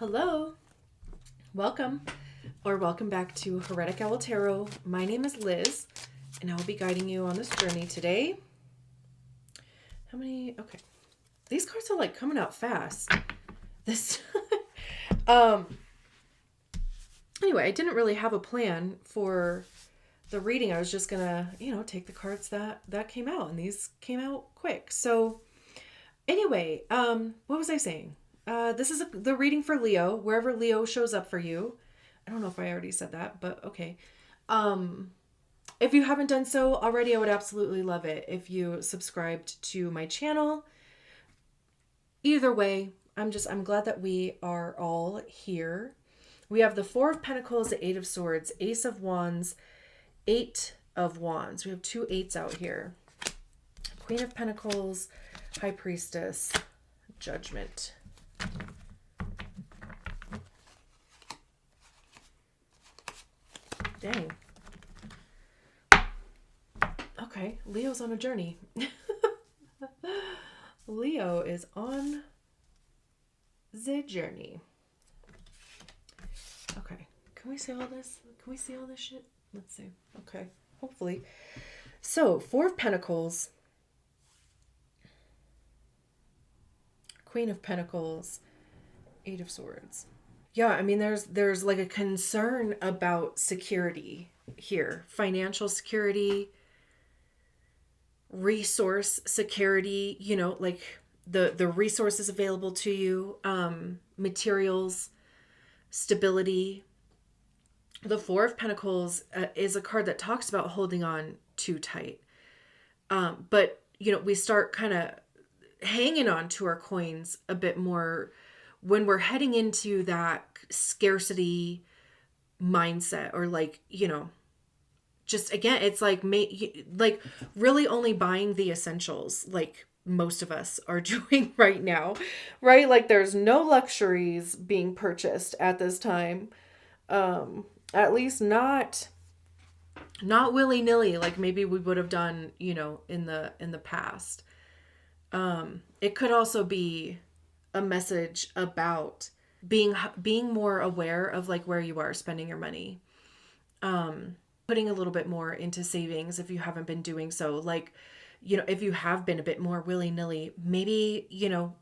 Hello, welcome or welcome back to Heretic Owl Tarot. My name is Liz and I will be guiding you on this journey today. How many? Okay. These cards are like coming out fast. This anyway, I didn't really have a plan for the reading. I was just gonna, take the cards that came out, and these came out quick. So anyway, what was I saying? This is the reading for Leo, wherever Leo shows up for you. I don't know if I already said that, but okay. If you haven't done so already, I would absolutely love it if you subscribed to my channel. Either way, I'm glad that we are all here. We have the Four of Pentacles, the Eight of Swords, Ace of Wands, Eight of Wands. We have two eights out here. Queen of Pentacles, High Priestess, Judgment. Dang. Okay, Leo's on a journey. Leo is on the journey. Okay, can we see all this? Can we see all this shit? Let's see. Okay, hopefully. So, Four of Pentacles, Queen of Pentacles, Eight of Swords. Yeah, I mean, there's like a concern about security here. Financial security, resource security, like the resources available to you, materials, stability. The Four of Pentacles is a card that talks about holding on too tight. But, we start kind of hanging on to our coins a bit more when we're heading into that scarcity mindset, or just again, it's like really only buying the essentials, like most of us are doing right now, right? Like there's no luxuries being purchased at this time. At least not willy-nilly like maybe we would have done, in the past. It could also be a message about being more aware of like where you are spending your money. Putting a little bit more into savings if you haven't been doing so. Like, if you have been a bit more willy-nilly, maybe,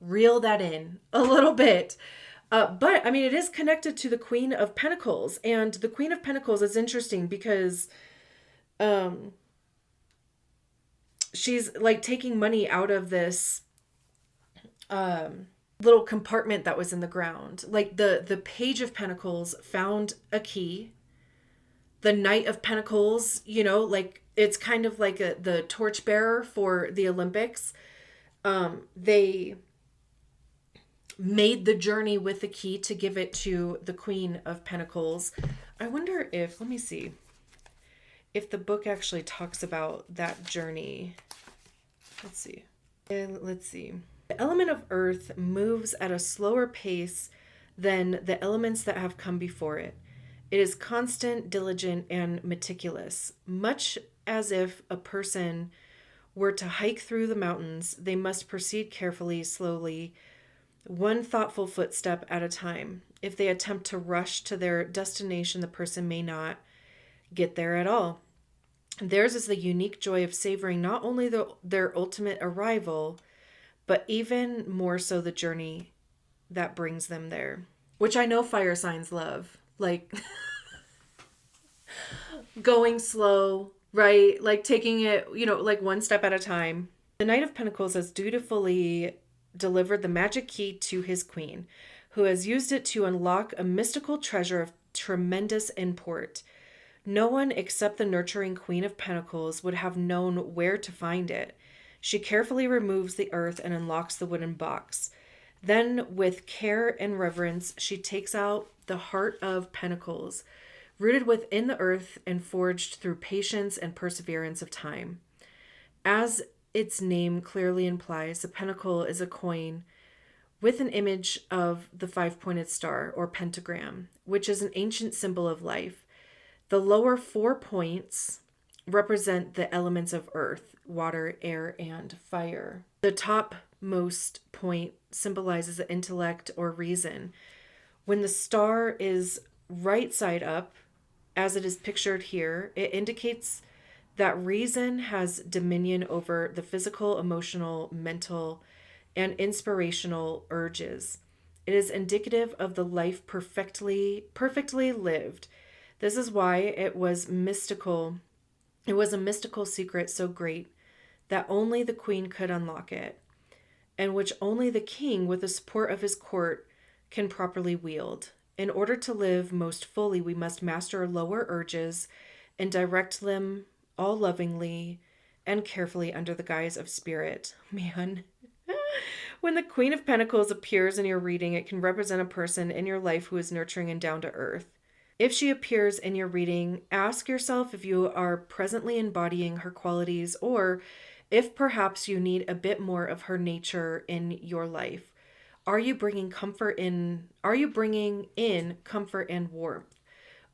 reel that in a little bit. But I mean, it is connected to the Queen of Pentacles, and the Queen of Pentacles is interesting because she's like taking money out of this little compartment that was in the ground. Like the Page of Pentacles found a key. The Knight of Pentacles, like it's kind of like the torchbearer for the Olympics. They made the journey with the key to give it to the Queen of Pentacles. I wonder if, let me see, if the book actually talks about that journey. Let's see. The element of earth moves at a slower pace than the elements that have come before it. It is constant, diligent, and meticulous. Much as if a person were to hike through the mountains, they must proceed carefully, slowly, one thoughtful footstep at a time. If they attempt to rush to their destination, the person may not get there at all. Theirs is the unique joy of savoring not only their ultimate arrival, but even more so the journey that brings them there. Which I know fire signs love. Like going slow, right? Like taking it, like one step at a time. The Knight of Pentacles has dutifully delivered the magic key to his queen, who has used it to unlock a mystical treasure of tremendous import. No one except the nurturing Queen of Pentacles would have known where to find it. She carefully removes the earth and unlocks the wooden box. Then, with care and reverence, she takes out the heart of Pentacles, rooted within the earth and forged through patience and perseverance of time. As its name clearly implies, the pentacle is a coin with an image of the five-pointed star, or pentagram, which is an ancient symbol of life. The lower 4 points represent the elements of earth, water, air, and fire. The topmost point symbolizes the intellect or reason, When the star is right side up, as it is pictured here, it indicates that reason has dominion over the physical, emotional, mental, and inspirational urges. It is indicative of the life perfectly lived. This is why it was mystical. It was a mystical secret so great that only the queen could unlock it, and which only the king, with the support of his court, can properly wield. In order to live most fully, we must master lower urges and direct them all lovingly and carefully under the guise of spirit. Man. When the Queen of Pentacles appears in your reading, it can represent a person in your life who is nurturing and down to earth. If she appears in your reading, ask yourself if you are presently embodying her qualities or if perhaps you need a bit more of her nature in your life. Are you bringing in comfort and warmth?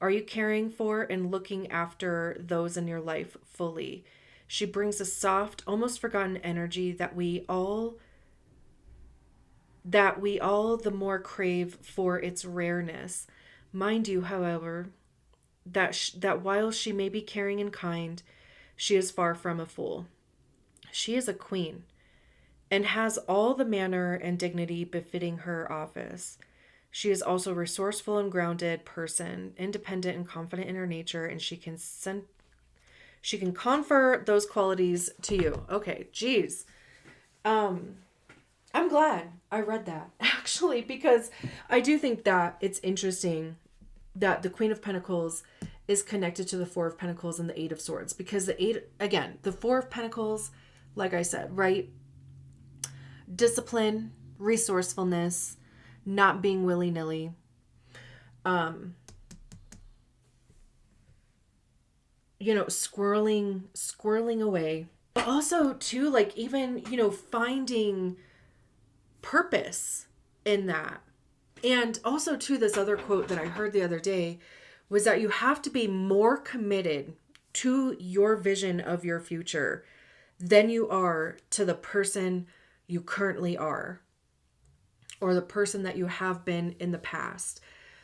Are you caring for and looking after those in your life fully? She brings a soft, almost forgotten energy that we all the more crave for its rareness. Mind you, however, that while she may be caring and kind, she is far from a fool. She is a queen and has all the manner and dignity befitting her office. She is also a resourceful and grounded person, independent and confident in her nature, and she can confer those qualities to you. Okay, geez. I'm glad I read that actually, because I do think that it's interesting that the Queen of Pentacles is connected to the Four of Pentacles and the Eight of Swords, because the Four of Pentacles, like I said, right? Discipline, resourcefulness, not being willy-nilly. Squirreling away. But also too, like even, finding purpose in that. And also too, this other quote that I heard the other day was that you have to be more committed to your vision of your future than you are to the person you currently are or the person that you have been in the past.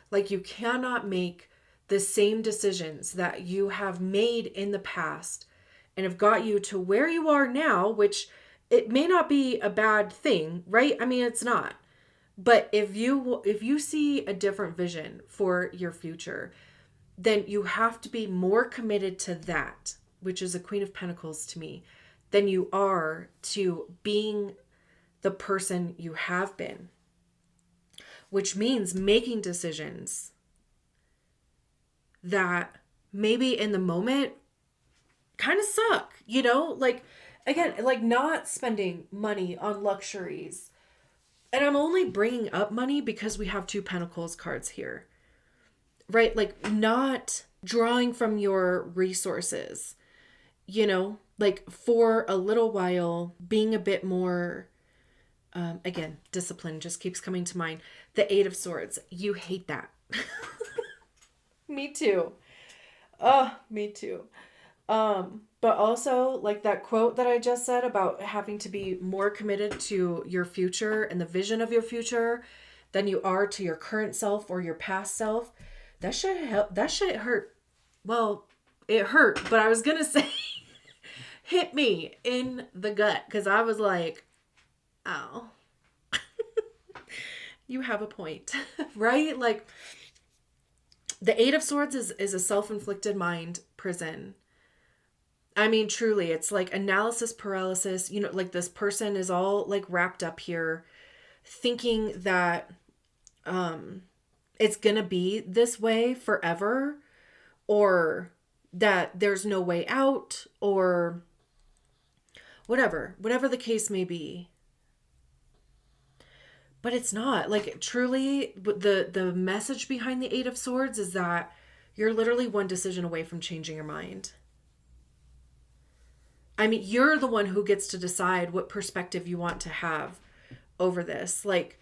Like you cannot make the same decisions that you have made in the past and have got you to where you are now, which it may not be a bad thing, right? I mean, it's not. But if you see a different vision for your future, then you have to be more committed to that, which is a Queen of Pentacles to me, than you are to being the person you have been, which means making decisions that maybe in the moment kind of suck, like again, like not spending money on luxuries. And I'm only bringing up money because we have two Pentacles cards here, right? Like not drawing from your resources, like for a little while being a bit more, again, discipline just keeps coming to mind. The Eight of Swords, you hate that. Me too. Oh, me too. But also like that quote that I just said about having to be more committed to your future and the vision of your future than you are to your current self or your past self. That shit hurt. Well, it hurt, but I was gonna say hit me in the gut because I was like, oh, you have a point, right? Like the Eight of Swords is a self-inflicted mind prison. I mean, truly, it's like analysis paralysis. Like this person is all like wrapped up here thinking that it's going to be this way forever, or that there's no way out, or whatever the case may be. But it's not. Like truly, the message behind the Eight of Swords is that you're literally one decision away from changing your mind. I mean, you're the one who gets to decide what perspective you want to have over this. Like,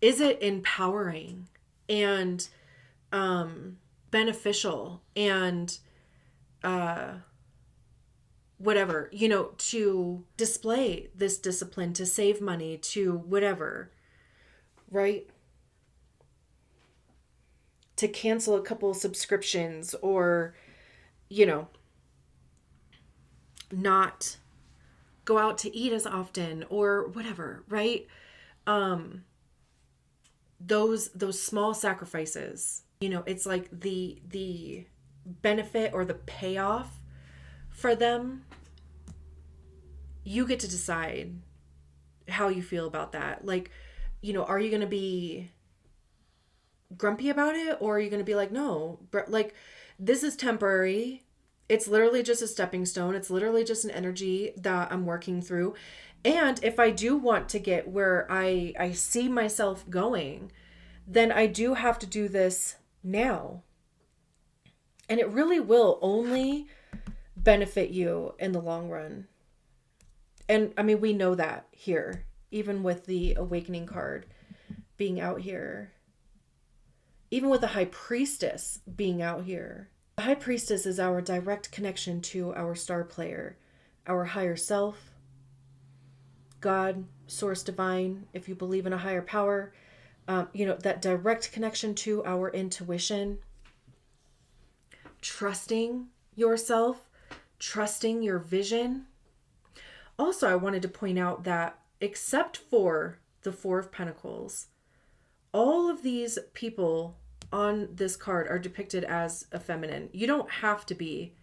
is it empowering and beneficial and whatever, to display this discipline, to save money, to whatever, right? to cancel a couple subscriptions, or, you know, not go out to eat as often or whatever, right? Those small sacrifices, you know, it's like the benefit or the payoff for them, you get to decide how you feel about that. Like, you know, are you going to be grumpy about it, or are you going to be like, no, like, this is temporary. It's literally just a stepping stone. It's literally just an energy that I'm working through. And if I do want to get where I see myself going, then I do have to do this now. And it really will only benefit you in the long run. And I mean, we know that here, even with the awakening card being out here, even with the high priestess being out here. The high priestess is our direct connection to our star player, our higher self, God, source divine, if you believe in a higher power, you know, that direct connection to our intuition, trusting yourself, trusting your vision. Also, I wanted to point out that except for the Four of Pentacles, all of these people on this card are depicted as a feminine. You don't have to be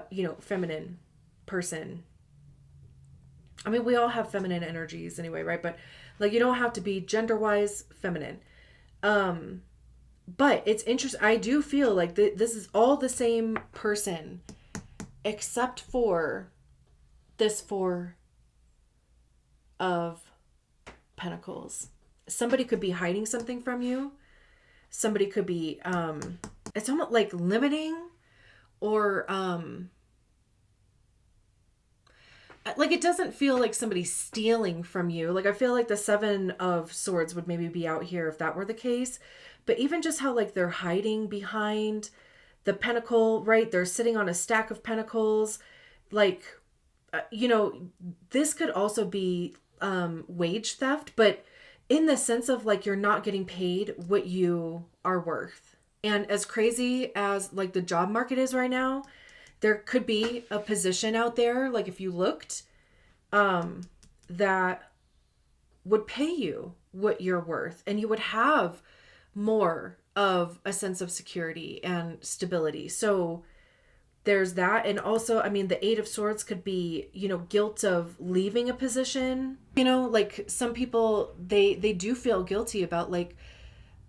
you know, feminine person. I mean, we all have feminine energies anyway, right? But like, you don't have to be gender-wise feminine. But it's interesting. I do feel like this is all the same person, except for this Four of Pentacles. Somebody could be hiding something from you. Somebody could be, it's almost like limiting, or, like, it doesn't feel like somebody's stealing from you. Like, I feel like the Seven of Swords would maybe be out here if that were the case. But even just how, like, they're hiding behind the pentacle, right? They're sitting on a stack of pentacles. Like, you know, this could also be wage theft, but in the sense of, like, you're not getting paid what you are worth. And as crazy as, like, the job market is right now, there could be a position out there, like, if you looked, that would pay you what you're worth, and you would have more of a sense of security and stability. So there's that. And also, I mean, the Eight of Swords could be, you know, guilt of leaving a position. You know, like, some people, they do feel guilty about, like,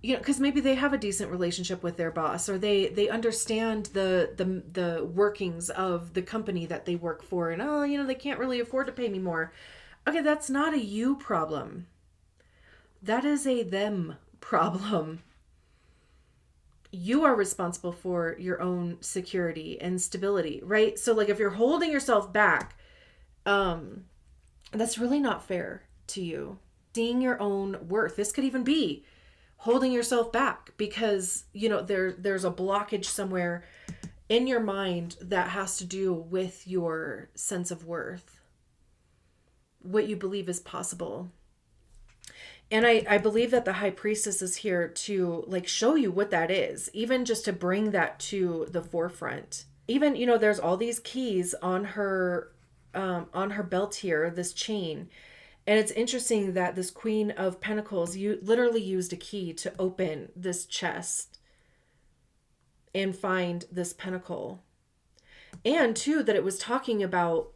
you know, because maybe they have a decent relationship with their boss, or they understand the workings of the company that they work for, and, oh, you know, they can't really afford to pay me more. Okay, that's not a you problem. That is a them problem. You are responsible for your own security and stability, right? So, like, if you're holding yourself back, that's really not fair to you. Seeing your own worth. This could even be holding yourself back because, you know, there's a blockage somewhere in your mind that has to do with your sense of worth, what you believe is possible. And I believe that the High Priestess is here to, like, show you what that is, even just to bring that to the forefront. Even, you know, there's all these keys on her belt here, this chain. And it's interesting that this Queen of Pentacles, you literally used a key to open this chest and find this pentacle. And too, that it was talking about,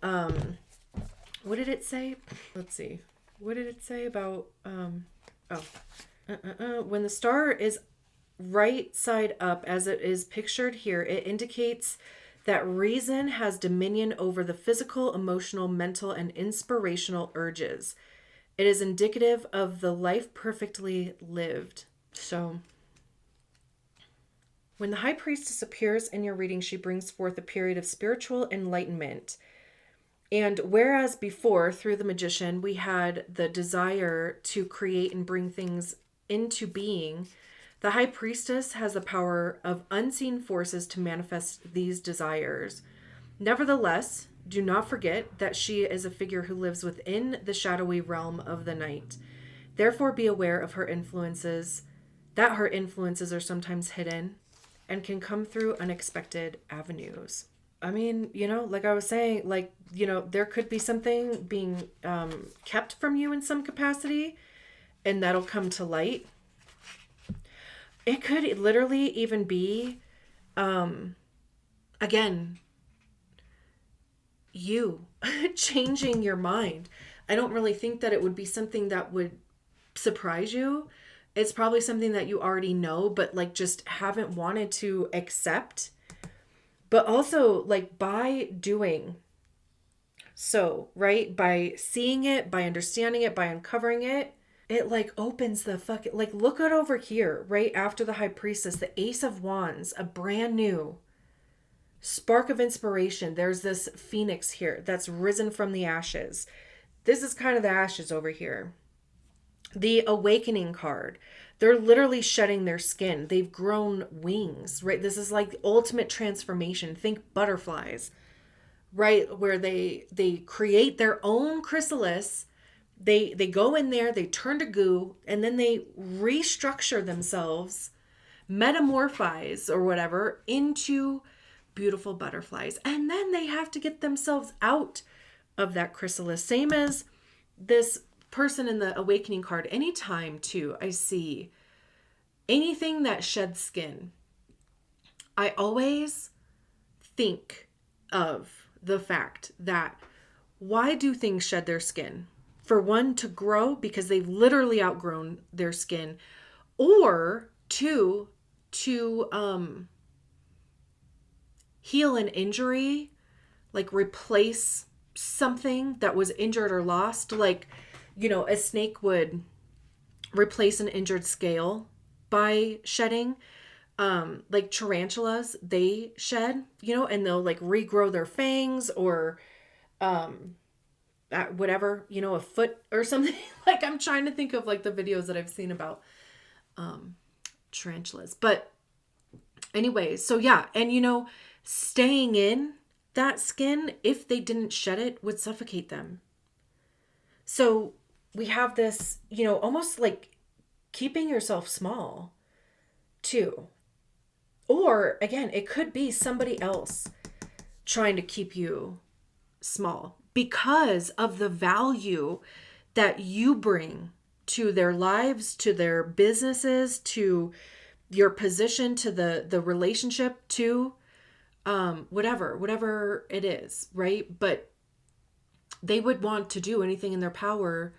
what did it say? Let's see. What did it say about, when the star is right side up as it is pictured here, it indicates that reason has dominion over the physical, emotional, mental, and inspirational urges. It is indicative of the life perfectly lived. So, when the High Priestess appears in your reading, she brings forth a period of spiritual enlightenment. And whereas before, through the Magician, we had the desire to create and bring things into being, the High Priestess has the power of unseen forces to manifest these desires. Nevertheless, do not forget that she is a figure who lives within the shadowy realm of the night. Therefore, be aware of her influences that her influences are sometimes hidden and can come through unexpected avenues. I mean, like I was saying, like, there could be something being kept from you in some capacity, and that'll come to light. It could literally even be, again, you changing your mind. I don't really think that it would be something that would surprise you. It's probably something that you already know, but like just haven't wanted to accept. But also, like, by doing so, right? By seeing it, by understanding it, by uncovering it, it like opens the fucking, like, look at over here, right after the High Priestess, the Ace of Wands, a brand new spark of inspiration. There's this phoenix here that's risen from the ashes. This is kind of the ashes over here. The Awakening card. They're literally shedding their skin. They've grown wings, right? This is like the ultimate transformation. Think butterflies, right? Where they create their own chrysalis. They go in there, they turn to goo, and then they restructure themselves, metamorphize or whatever into beautiful butterflies. And then they have to get themselves out of that chrysalis. Same as this person in the Awakening card. Anytime too I see anything that sheds skin, I always think of the fact that, why do things shed their skin? For one, to grow, because they've literally outgrown their skin, or two, to heal an injury, like replace something that was injured or lost. Like, a snake would replace an injured scale by shedding. Like tarantulas, they shed, and they'll like regrow their fangs, or whatever, a foot or something. Like, I'm trying to think of like the videos that I've seen about tarantulas. But anyway, so yeah, and staying in that skin, if they didn't shed it, would suffocate them. So we have this, almost like keeping yourself small too. Or again, it could be somebody else trying to keep you small because of the value that you bring to their lives, to their businesses, to your position, to the relationship, to whatever it is, right? But they would want to do anything in their power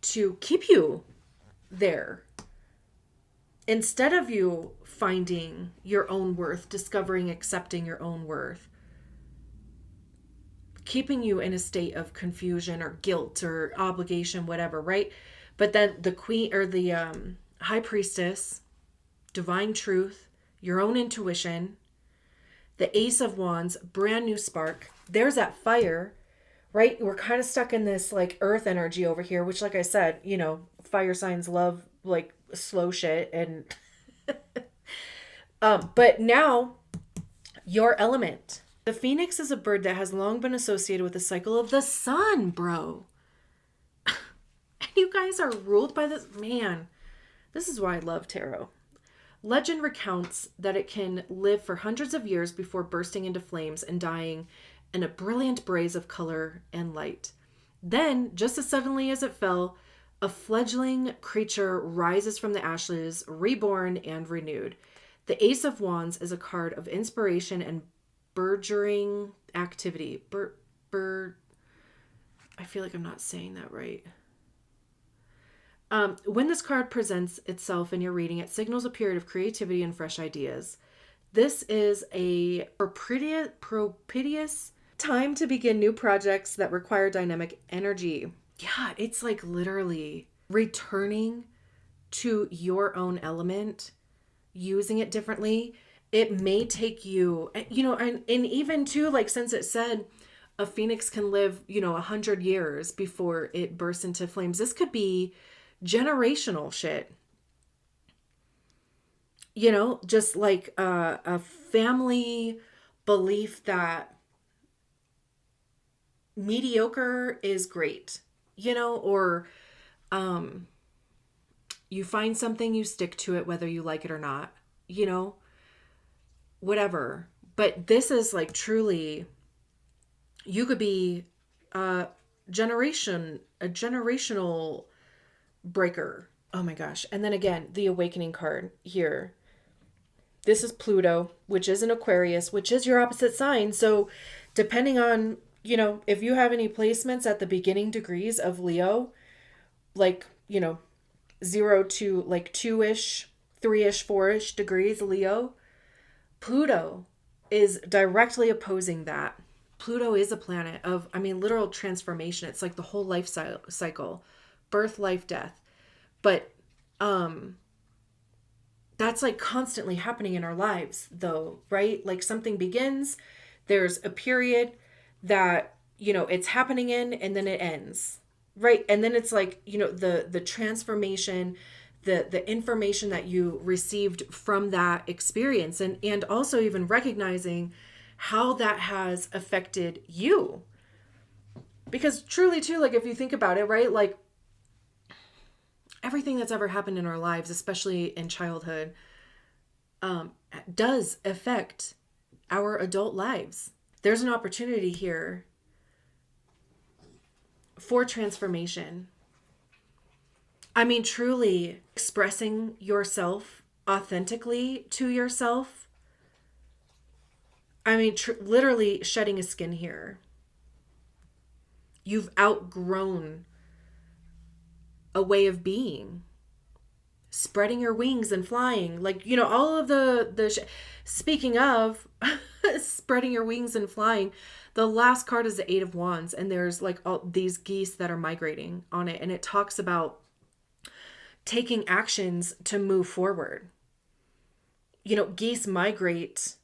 to keep you there, instead of you finding your own worth, discovering, accepting your own worth, keeping you in a state of confusion or guilt or obligation, whatever, right? But then the queen, or the High Priestess, divine truth, your own intuition, the Ace of Wands, brand new spark. There's that fire, right? We're kind of stuck in this like earth energy over here, which, like I said, fire signs love like slow shit. And but now your element. The phoenix is a bird that has long been associated with the cycle of the sun, bro. And you guys are ruled by this. Man, this is why I love tarot. Legend recounts that it can live for hundreds of years before bursting into flames and dying in a brilliant blaze of color and light. Then, just as suddenly as it fell, a fledgling creature rises from the ashes, reborn and renewed. The Ace of Wands is a card of inspiration and burgeoning activity. I feel like I'm not saying that right. When this card presents itself in your reading, it signals a period of creativity and fresh ideas. This is a propitious time to begin new projects that require dynamic energy. Yeah, it's like literally returning to your own element, using it differently. It may take you, and even too, like, since it said a phoenix can live, 100 years before it bursts into flames, this could be generational shit. Just like a family belief that mediocre is great, or You find something, you stick to it, whether you like it or not, you know, whatever. But this is like truly, you could be a generational breaker. Oh my gosh. And then again, the awakening card here. This is Pluto, which is an Aquarius, which is your opposite sign. So depending on, you know, if you have any placements at the beginning degrees of Leo, like, you know, 0 to like 2-ish, 3-ish, 4-ish degrees Leo, Pluto is directly opposing that. Pluto is a planet of, I mean, literal transformation. It's like the whole life cycle, birth, life, death. But that's like constantly happening in our lives though, right? Like something begins, there's a period that, you know, it's happening in, and then it ends, right? And then it's like, you know, the transformation, the information that you received from that experience, and also even recognizing how that has affected you. Because truly too, like if you think about it, right, like everything that's ever happened in our lives, especially in childhood, does affect our adult lives. There's an opportunity here for transformation. I mean, truly expressing yourself authentically to yourself. I mean, literally shedding a skin here. You've outgrown a way of being, spreading your wings and flying, like, you know, all of speaking of spreading your wings and flying, the last card is the 8 of Wands, and there's like all these geese that are migrating on it, and it talks about taking actions to move forward. You know, geese migrate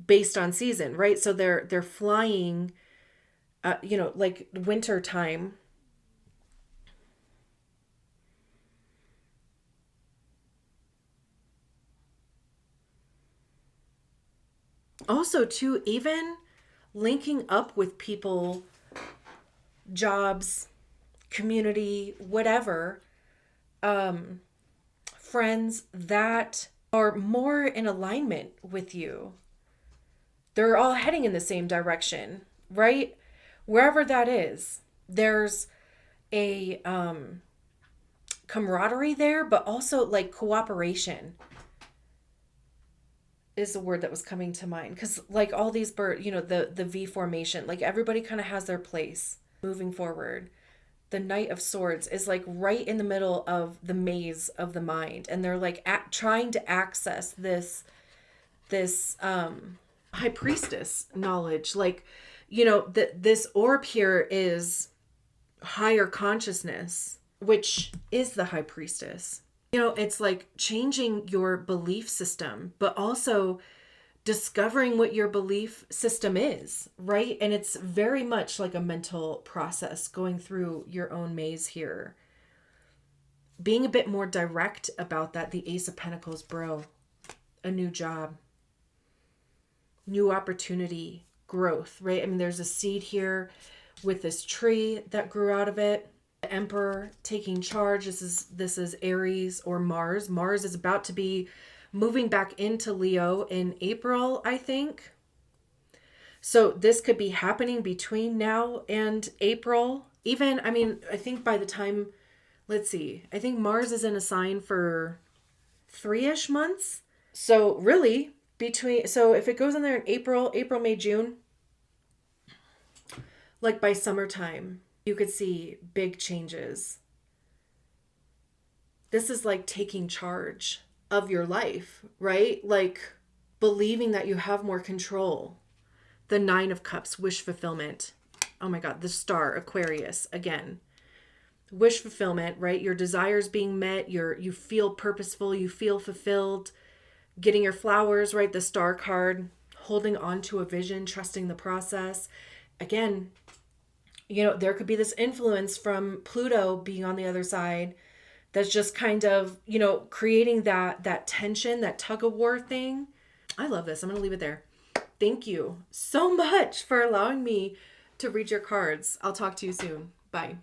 based on season, right? So they're flying, you know, like winter time. Also, too, even linking up with people, jobs, community, whatever, friends that are more in alignment with you. They're all heading in the same direction, right? Wherever that is, there's a camaraderie there, but also like cooperation is the word that was coming to mind. Because like all these birds, you know, the V formation, like everybody kind of has their place moving forward. The Knight of Swords is like right in the middle of the maze of the mind, and they're like trying to access this high priestess knowledge. Like, you know, this orb here is higher consciousness, which is the high priestess. You know, it's like changing your belief system, but also discovering what your belief system is, right? And it's very much like a mental process going through your own maze here. Being a bit more direct about that. The Ace of Pentacles, bro. A new job. New opportunity. Growth, right? I mean, there's a seed here with this tree that grew out of it. The Emperor taking charge. This is Aries or Mars. Mars is about to be moving back into Leo in April, I think. So this could be happening between now and April. Even, I mean, I think by the time, let's see, I think Mars is in a sign for 3-ish months. So really, so if it goes in there in April, May, June, like by summertime, you could see big changes. This is like taking charge of your life, right? Like believing that you have more control. The 9 of Cups, wish fulfillment. Oh my God, the Star, Aquarius, again. Wish fulfillment, right? Your desires being met, you feel purposeful, you feel fulfilled. Getting your flowers, right? The Star card, holding on to a vision, trusting the process. Again, you know, there could be this influence from Pluto being on the other side that's just kind of, you know, creating that tension, that tug of war thing. I love this. I'm going to leave it there. Thank you so much for allowing me to read your cards. I'll talk to you soon. Bye.